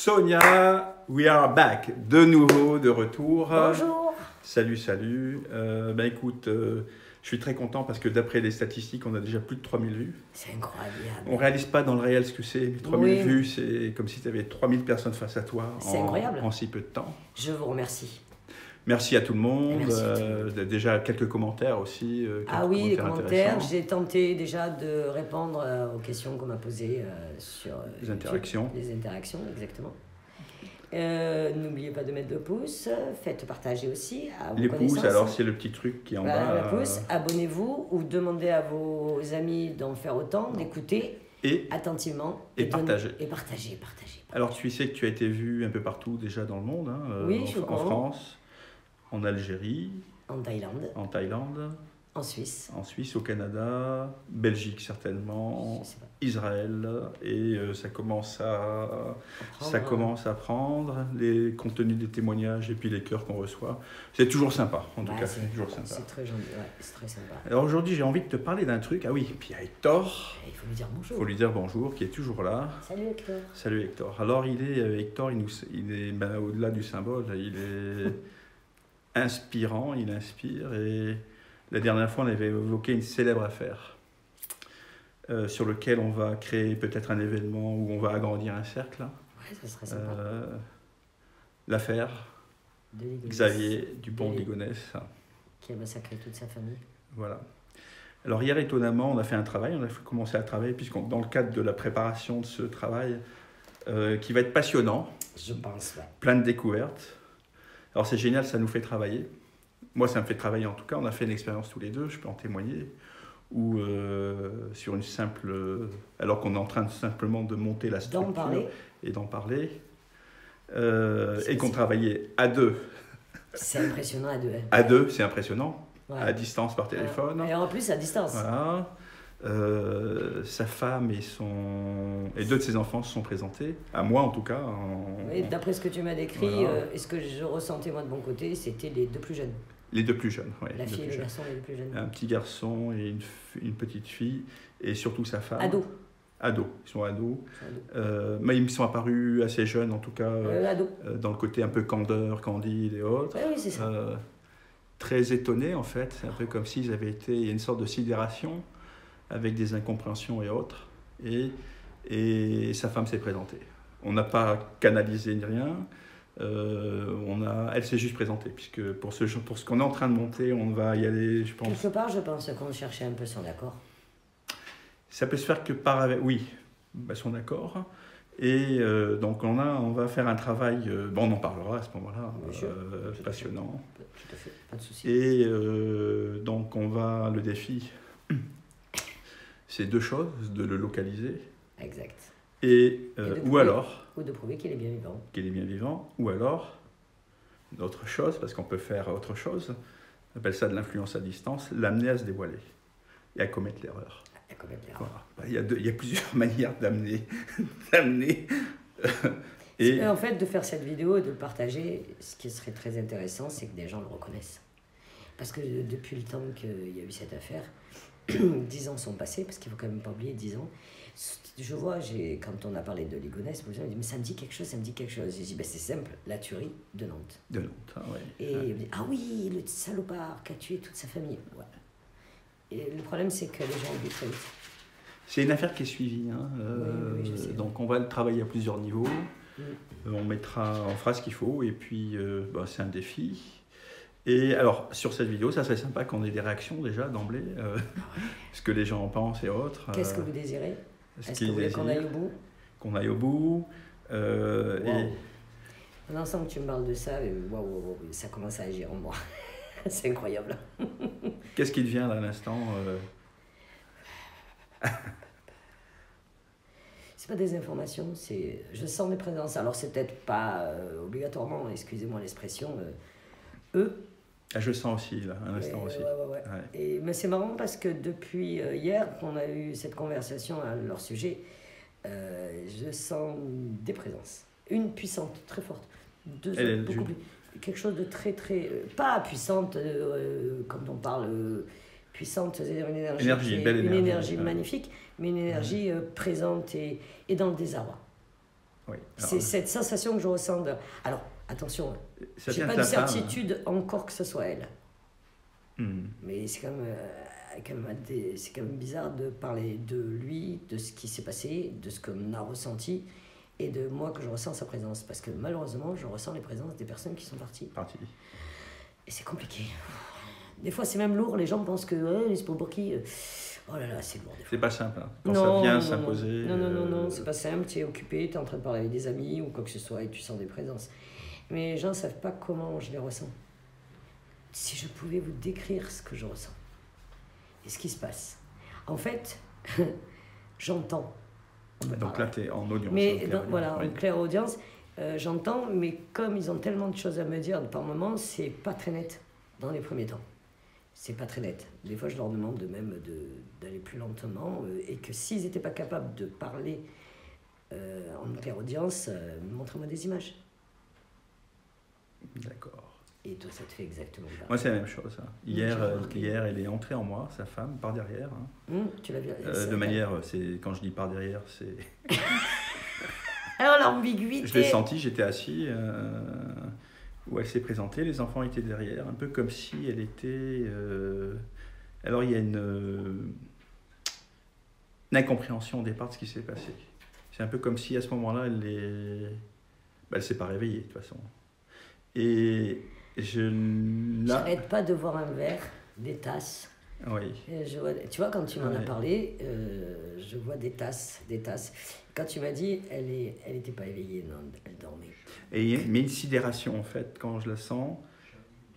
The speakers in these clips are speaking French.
Sonia, we are back, de nouveau, de retour. Bonjour. Salut, salut. Écoute, je suis très content parce que d'après les statistiques, on a déjà plus de 3000 vues. C'est incroyable. On ne réalise pas dans le réel ce que c'est, mais 3000 Oui. vues, c'est comme si tu avais 3000 personnes face à toi incroyable. En si peu de temps. Je vous remercie. Merci à tout le monde. Merci à tout le monde. Déjà, quelques commentaires aussi. Ah oui, les commentaires. intéressants. J'ai tenté déjà de répondre aux questions qu'on m'a posées sur Les interactions. Les interactions, exactement. N'oubliez pas de mettre le pouce. Faites partager aussi à vos Les connaissances. pouces, alors c'est le petit truc qui est en bas. Le pouce. Abonnez-vous ou demandez à vos amis d'en faire autant, d'écouter attentivement. Et partager. Et partager. Alors tu sais que tu as été vu un peu partout déjà dans le monde. Oui, je suis au en courant. France, en Algérie, En Thaïlande. En Suisse. En Suisse, au Canada, Belgique certainement, Je sais pas. Israël, et ça commence à prendre les contenus des témoignages et puis les cœurs qu'on reçoit. C'est toujours sympa, en tout cas, c'est toujours sympa. C'est très gentil, c'est très sympa. Alors aujourd'hui, j'ai envie de te parler d'un truc. Ah oui, puis il y a Hector. Il faut lui dire bonjour. Il faut lui dire bonjour, qui est toujours là. Salut Hector. Salut Hector. Alors Hector, il est au-delà du symbole, il est inspirant, il inspire, et la dernière fois on avait évoqué une célèbre affaire sur lequel on va créer peut-être un événement où on va agrandir un cercle. Ouais, ça serait sympa. L'affaire De Ligonnès. Xavier Dupont de Ligonnès. Qui a massacré toute sa famille. Voilà. Alors hier, étonnamment, on a fait un travail, on a commencé à travailler, puisqu'on dans le cadre de la préparation de ce travail, qui va être passionnant, Je pense, ouais. plein de découvertes. Alors c'est génial, ça nous fait travailler. Moi, ça me fait travailler en tout cas. On a fait une expérience tous les deux, je peux en témoigner, où sur une simple... alors qu'on est en train simplement de monter la structure et d'en parler, et qu'on travaillait à deux. C'est impressionnant à deux. Hein. À deux, c'est impressionnant. Ouais. À distance par téléphone. Et en plus à distance. Voilà. Sa femme et deux de ses enfants se sont présentés, à moi en tout cas. Oui, d'après ce que tu m'as décrit, Voilà. et ce que je ressentais moi de mon côté, c'était les deux plus jeunes. Les deux plus jeunes, oui. La fille et le garçon, les deux plus jeunes. Un petit garçon et une petite fille, et surtout sa femme. Ados. Ils sont ados. Mais ils me sont apparus assez jeunes, en tout cas, dans le côté un peu candide et autres. Oui, c'est ça. Très étonnés, en fait. C'est un peu comme s'ils avaient été... Il y a une sorte de sidération, avec des incompréhensions et autres. Et sa femme s'est présentée. On n'a pas canalisé ni rien. Elle s'est juste présentée, puisque pour ce qu'on est en train de monter, on va y aller, je pense. Quelque part, je pense qu'on cherchait un peu son accord. Ça peut se faire que oui, son accord. Et donc on va faire un travail, on en parlera à ce moment-là, passionnant. Tout à fait, pas de souci. Et donc le défi, c'est deux choses, de le localiser. Exact. Ou alors... Ou de prouver qu'il est bien vivant. Qu'il est bien vivant, ou alors, une autre chose, parce qu'on peut faire autre chose, on appelle ça de l'influence à distance, l'amener à se dévoiler et à commettre l'erreur. Voilà. Il y a plusieurs manières d'amener. Et en fait, de faire cette vidéo et de le partager, ce qui serait très intéressant, c'est que des gens le reconnaissent. Parce que depuis le temps qu'il y a eu cette affaire, 10 ans sont passés, parce qu'il ne faut quand même pas oublier 10 ans. Je vois, quand on a parlé de Ligonnès, les gens disent, mais ça me dit quelque chose. J'ai dit, c'est simple, la tuerie de Nantes. De Nantes, oui. Et il me dit, ah oui, le salopard qui a tué toute sa famille. Ouais. Et le problème, c'est que les gens oublient très vite. C'est une affaire qui est suivie. Oui, je sais. Donc on va le travailler à plusieurs niveaux. On fera ce qu'il faut, et puis c'est un défi. Et alors, sur cette vidéo, ça serait sympa qu'on ait des réactions déjà d'emblée, ce que les gens en pensent et autres. Qu'est-ce que vous désirez? Est-ce que vous voulez qu'on aille au bout? Qu'on aille au bout. L'ensemble, tu me parles de ça, ça commence à agir en moi. C'est incroyable. Qu'est-ce qui te vient là à l'instant C'est pas des informations, je sens mes présences. Alors, c'est peut-être pas obligatoirement, excusez-moi l'expression, eux. Ah, je sens aussi, là, un instant aussi. Ouais. Mais c'est marrant parce que depuis hier qu'on a eu cette conversation à leur sujet, je sens des présences. Une puissante, très forte. Deux autres, beaucoup plus. Quelque chose de très, très... pas puissante, quand on parle puissante, c'est-à-dire une énergie, magnifique, mais une énergie présente et dans le désarroi. Oui. C'est cette sensation que je ressens. Alors, attention, ça j'ai vient pas de de ta femme, hein. certitude encore que ce soit elle. Hmm. Mais c'est c'est quand même bizarre de parler de lui, de ce qui s'est passé, de ce qu'on a ressenti et de moi que je ressens sa présence. Parce que malheureusement, je ressens les présences des personnes qui sont parties. Et c'est compliqué. Des fois, c'est même lourd. Les gens pensent que c'est pour qui. Oh là là, c'est lourd. C'est pas simple. Hein. Quand Non, ça vient non, s'imposer. non, c'est pas simple. Tu es occupé, tu es en train de parler avec des amis ou quoi que ce soit et tu sens des présences. Mais les gens ne savent pas comment je les ressens. Si je pouvais vous décrire ce que je ressens et ce qui se passe. En fait, j'entends. Donc là, tu es en audience. Mais voilà, en claire audience, j'entends, mais comme ils ont tellement de choses à me dire par moment, c'est pas très net dans les premiers temps. C'est pas très net. Des fois, je leur demande même d'aller plus lentement et que s'ils n'étaient pas capables de parler en claire audience, montrez-moi des images. D'accord. Et toi, ça te fait exactement pareil. Moi, c'est la même chose. Hein. Hier, elle est entrée en moi, sa femme, par derrière. Hein. Tu l'as vu de manière, quand je dis par derrière, c'est... Alors, l'ambiguïté... Je l'ai senti, j'étais assis, où elle s'est présentée, les enfants étaient derrière, un peu comme si elle était... Alors, il y a une incompréhension au départ de ce qui s'est passé. C'est un peu comme si, à ce moment-là, elle s'est pas réveillée, de toute façon. Et j'arrête pas de voir un verre, des tasses. Oui. Tu vois, quand tu m'en as parlé, je vois des tasses. Quand tu m'as dit, elle n'était pas éveillée, non, elle dormait. Mais une sidération, en fait, quand je la sens,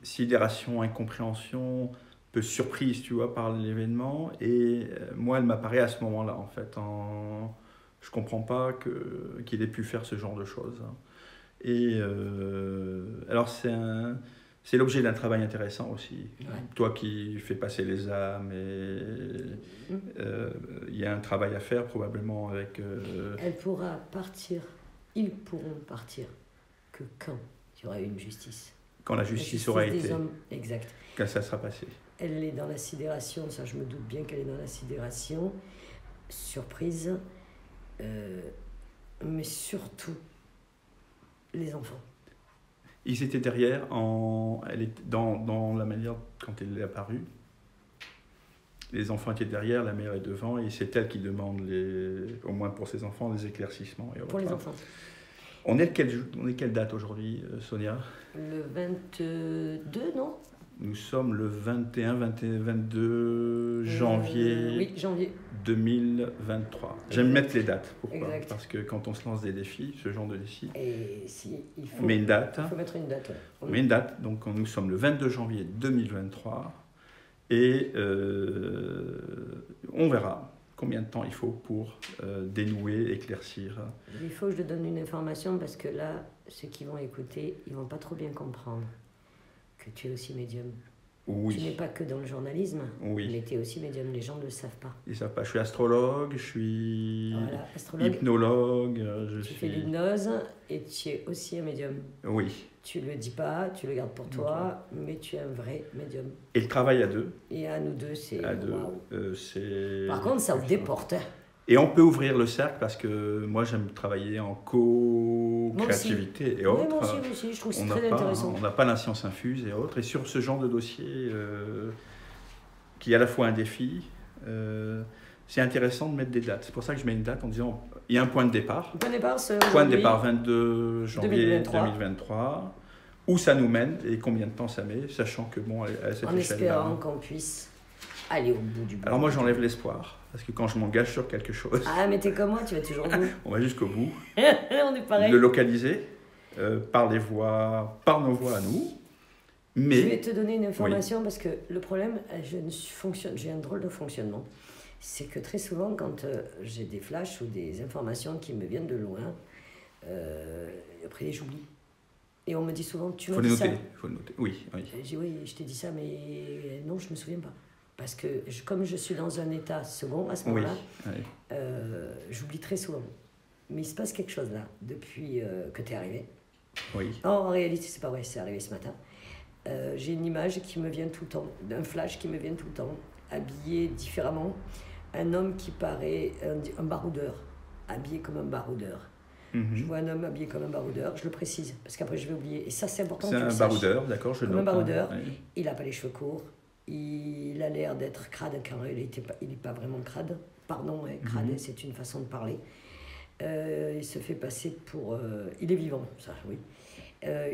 sidération, incompréhension, un peu surprise, tu vois, par l'événement. Et moi, elle m'apparaît à ce moment-là, en fait. Je comprends pas qu'il ait pu faire ce genre de choses. Et alors, c'est l'objet d'un travail intéressant aussi. Ouais. Toi qui fais passer les âmes, il y a un travail à faire probablement avec... Elle pourra partir, ils pourront partir que quand il y aura eu une justice. Quand la justice aura été... Hommes, exact. Quand ça sera passé. Elle est dans la sidération, ça je me doute bien qu'elle est dans la sidération. Surprise. Mais surtout... les enfants. Ils étaient derrière, elle est dans la manière quand elle est apparue. Les enfants étaient derrière, la mère est devant, et c'est elle qui demande, au moins pour ses enfants, des éclaircissements. Pour les enfants. On est quelle date aujourd'hui, Sonia ? Le 22, non ? Nous sommes le 22 janvier, oui, janvier 2023. J'aime mettre les dates. Pourquoi ? Exact. Parce que quand on se lance des défis, ce genre de défis, on met une date. Il faut mettre une date. Ouais. On met une date. Donc nous sommes le 22 janvier 2023 et on verra combien de temps il faut pour dénouer, éclaircir. Il faut que je te donne une information parce que là, ceux qui vont écouter, ils ne vont pas trop bien comprendre que tu es aussi médium. Oui. Tu n'es pas que dans le journalisme, oui. Mais tu es aussi médium. Les gens ne le savent pas. Ils ne savent pas. Je suis astrologue, je suis astrologue, hypnologue. Tu fais l'hypnose et tu es aussi un médium. Oui. Tu ne le dis pas, tu le gardes pour toi, mais tu es un vrai médium. Et le travail à deux. Et à nous deux, c'est... À deux, c'est... Par contre, ça ouvre des portes. Et on peut ouvrir le cercle parce que moi, j'aime travailler en co-créativité et autres. Oui, moi aussi, je trouve que c'est très intéressant. On n'a pas la science infuse et autres. Et sur ce genre de dossier, qui est à la fois un défi, c'est intéressant de mettre des dates. C'est pour ça que je mets une date en disant, il y a un point de départ. Point de départ, 22 janvier 2023. Où ça nous mène et combien de temps ça met, sachant que, bon, à cette échelle-là... En espérant qu'on puisse aller au bout du bout. Alors moi, j'enlève l'espoir. Parce que quand je m'engage sur quelque chose... Ah, mais t'es comme moi, tu vas toujours au bout. On va jusqu'au bout. On est pareil. Le localiser par nos voix à nous. Mais... Je vais te donner une information parce que le problème, j'ai un drôle de fonctionnement. C'est que très souvent, quand j'ai des flashs ou des informations qui me viennent de loin, après j'oublie. Et on me dit souvent, tu m'as dit ça. Il faut le noter, oui. Je dis, oui, je t'ai dit ça, mais non, je ne me souviens pas. Parce que comme je suis dans un état second à ce moment-là, j'oublie très souvent. Mais il se passe quelque chose là, depuis que tu es arrivé. Oui. En réalité, c'est pas vrai, c'est arrivé ce matin. J'ai une image qui me vient tout le temps, d'un flash qui me vient tout le temps, habillé différemment. Un homme qui paraît un baroudeur, habillé comme un baroudeur. Je vois un homme habillé comme un baroudeur, je le précise, parce qu'après je vais oublier. Et ça, c'est important que C'est tu le un saches. baroudeur, d'accord, je Comme un note. baroudeur, Oui. il n'a pas les cheveux courts, il a l'air d'être crade, car il n'est pas vraiment crade. Pardon, hein, crade, c'est une façon de parler. Il se fait passer pour... il est vivant, ça, oui.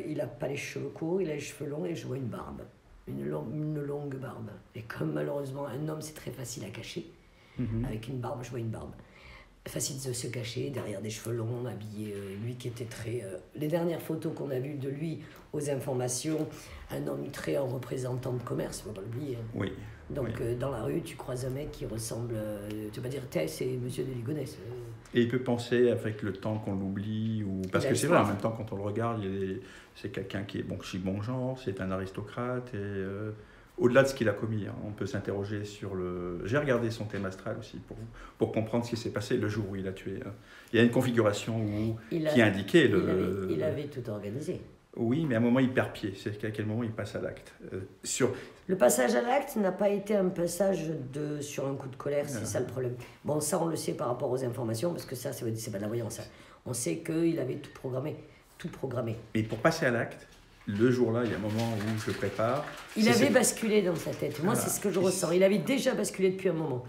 Il n'a pas les cheveux courts, il a les cheveux longs et je vois une barbe. Une longue barbe. Et comme malheureusement, un homme, c'est très facile à cacher, avec une barbe, je vois une barbe. Facile de se cacher derrière des cheveux longs, habillé, lui qui était très... les dernières photos qu'on a vues de lui aux informations, un homme très en représentant de commerce, il ne faut pas l'oublier. Hein. Oui. Donc oui. dans la rue, tu croises un mec qui ressemble... tu vas dire, c'est Monsieur de Ligonnès. Et il peut penser avec le temps qu'on l'oublie, ou parce que c'est vrai, en même temps, quand on le regarde, c'est quelqu'un qui est bon genre, c'est un aristocrate, et au-delà de ce qu'il a commis, hein, on peut s'interroger sur le... J'ai regardé son thème astral aussi pour comprendre ce qui s'est passé le jour où il a tué. Hein. Il y a une configuration qui indiquait Il avait tout organisé. Oui, mais à un moment, il perd pied. C'est à quel moment il passe à l'acte. Le passage à l'acte n'a pas été un passage sur un coup de colère, c'est ça le problème. Bon, ça, on le sait par rapport aux informations, parce que ça, c'est pas de la voyance. Hein. On sait qu'il avait tout programmé. Et pour passer à l'acte, le jour-là, il y a un moment où je prépare. Il avait basculé dans sa tête. Moi, c'est ce que je ressens. Il avait déjà basculé depuis un moment.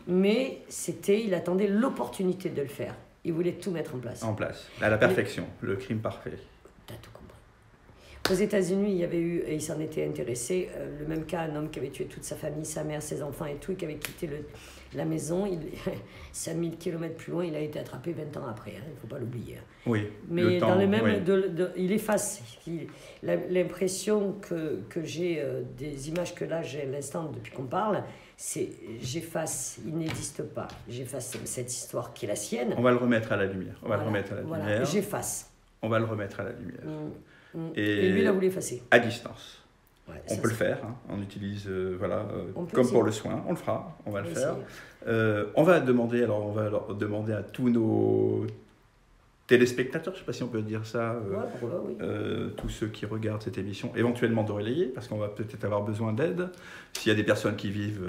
Mais il attendait l'opportunité de le faire. Il voulait tout mettre en place. En place, à la perfection, le crime parfait. T'as tout compris. Aux États-Unis, il y avait eu, et il s'en était intéressé, le même cas, un homme qui avait tué toute sa famille, sa mère, ses enfants et tout, et qui avait quitté la maison. 5000 km plus loin, il a été attrapé 20 ans après, il ne faut pas l'oublier. Oui, mais dans le même, il efface. L'impression que j'ai des images que là, j'ai à l'instant, depuis qu'on parle, c'est j'efface, il n'existe pas. J'efface cette histoire qui est la sienne. On va le remettre à la lumière. Voilà, j'efface. On va le remettre à la lumière. Et lui, il a voulu effacer. À distance. Ouais, on peut le faire, hein. On utilise, comme essayer. pour le soin, on le fera, on va le faire. On va demander à tous nos téléspectateurs, je ne sais pas si on peut dire ça, tous ceux qui regardent cette émission, éventuellement de relayer, parce qu'on va peut-être avoir besoin d'aide. S'il y a des personnes qui vivent,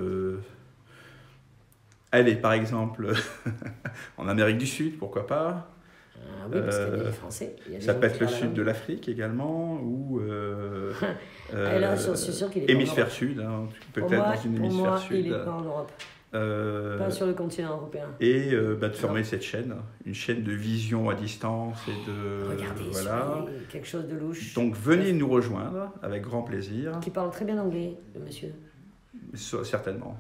allez, par exemple, en Amérique du Sud, pourquoi pas. Ah oui, parce qu'il y a des Français. Ça peut être le sud de l'Afrique également, ou là, je suis sûr qu'il est hémisphère sud, hein, peut-être dans une hémisphère sud. Il n'est pas en Europe. Pas sur le continent européen. Et de former cette chaîne, une chaîne de vision à distance et de... Regardez, voilà. Quelque chose de louche. Donc venez nous rejoindre avec grand plaisir. Qui parle très bien anglais, le monsieur. Certainement,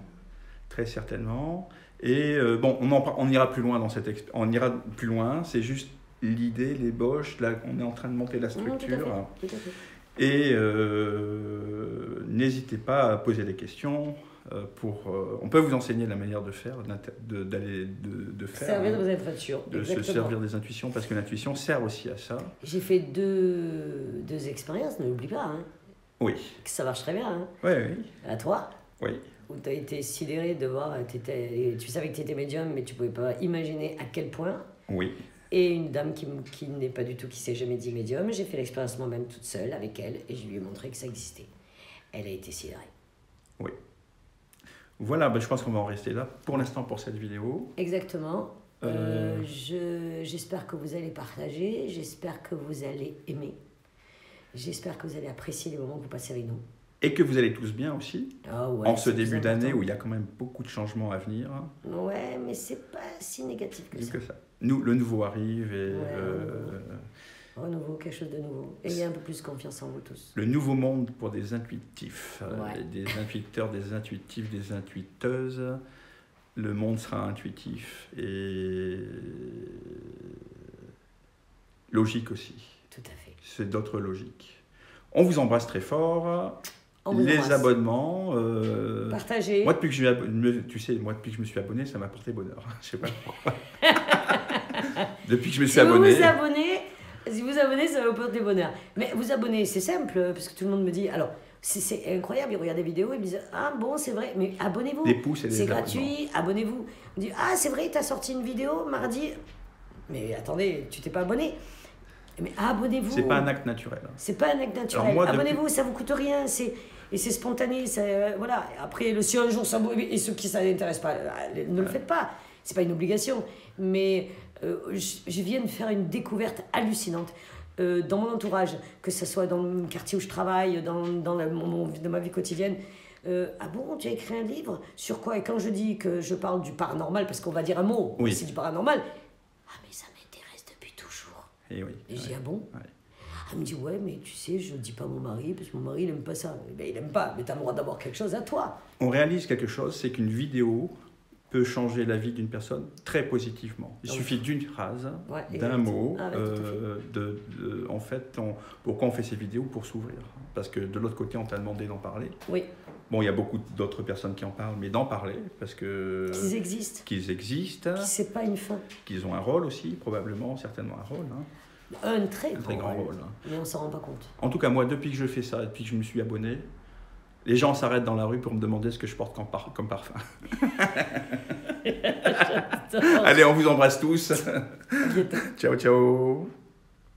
très certainement. Et on ira plus loin dans on ira plus loin, c'est juste l'idée, l'ébauche, là on est en train de monter la structure. Tout à fait. Et n'hésitez pas à poser des questions. On peut vous enseigner la manière de faire, de faire. Servir de vos intuitions. De se servir des intuitions, parce que l'intuition sert aussi à ça. J'ai fait deux expériences, ne l'oublie pas. Hein. Oui. Que ça marche très bien. Hein. Oui. À toi. Oui. Où tu as été sidéré de voir, tu savais que tu étais médium, mais tu ne pouvais pas imaginer à quel point. Oui. Et une dame qui n'est pas du tout, qui s'est jamais dit médium, j'ai fait l'expérience moi-même toute seule avec elle, et je lui ai montré que ça existait. Elle a été sidérée. Oui. Voilà, je pense qu'on va en rester là pour l'instant pour cette vidéo. Exactement. J'espère que vous allez partager, j'espère que vous allez aimer, j'espère que vous allez apprécier les moments que vous passez avec nous. Et que vous allez tous bien aussi, ouais, en ce début d'année où il y a quand même beaucoup de changements à venir. Ouais, mais c'est pas si négatif que ça. Le nouveau arrive et... Renouveau, quelque chose de nouveau. Ayez un peu plus confiance en vous tous. Le nouveau monde pour des intuitifs, des intuiteurs, des intuitifs, des intuiteuses. Le monde sera intuitif et logique aussi. Tout à fait. C'est d'autres logiques. On vous embrasse très fort. Les abonnements. Partagez. Moi, depuis que je me suis abonné, ça m'a porté bonheur. Je sais pas pourquoi. Depuis que je me suis abonné. Si vous abonnez, ça va vous porter bonheur. Mais vous abonnez, c'est simple, parce que tout le monde me dit. Alors, c'est incroyable, ils regardent des vidéos, ils me disent ah bon, c'est vrai, mais abonnez-vous. Des pouces et des abonnements. C'est gratuit, abonnez-vous. On dit ah, c'est vrai, tu as sorti une vidéo mardi. Mais attendez, tu t'es pas abonné. Mais abonnez-vous. C'est pas un acte naturel. C'est pas un acte naturel. Abonnez-vous, ça vous coûte rien. Et c'est spontané. Voilà. Après, si un jour ça et ceux qui ça n'intéresse pas, ne le faites pas. C'est pas une obligation. Mais Je viens de faire une découverte hallucinante. Dans mon entourage, que ce soit dans le quartier où je travaille, dans ma vie quotidienne. Ah bon, tu as écrit un livre? Sur quoi? Et quand je dis que je parle du paranormal, parce qu'on va dire un mot, Oui. c'est du paranormal. Ah mais ça m'intéresse depuis toujours. Et oui. Et je dis, ah bon? Ouais. Elle me dit, ouais, mais tu sais, je ne dis pas à mon mari, parce que mon mari, il n'aime pas ça. Eh ben, il n'aime pas, mais tu as le droit d'avoir quelque chose à toi. On réalise quelque chose, c'est qu'une vidéo peut changer la vie d'une personne très positivement. Il suffit d'une phrase, Ouais, d'un mot. Ah, ouais, tout à fait. En fait, pourquoi on fait ces vidéos? Pour s'ouvrir. Parce que de l'autre côté, on t'a demandé d'en parler. Oui. Bon, il y a beaucoup d'autres personnes qui en parlent, mais d'en parler, parce que... Qu'ils existent. Qu'ils existent. Puis c'est pas une fin. Qu'ils ont un rôle aussi, probablement, certainement un rôle. Hein. Un très grand rôle. Hein. Mais on s'en rend pas compte. En tout cas, moi, depuis que je fais ça, depuis que je me suis abonné, les gens s'arrêtent dans la rue pour me demander ce que je porte comme parfum. Allez, on vous embrasse tous. Ciao, ciao.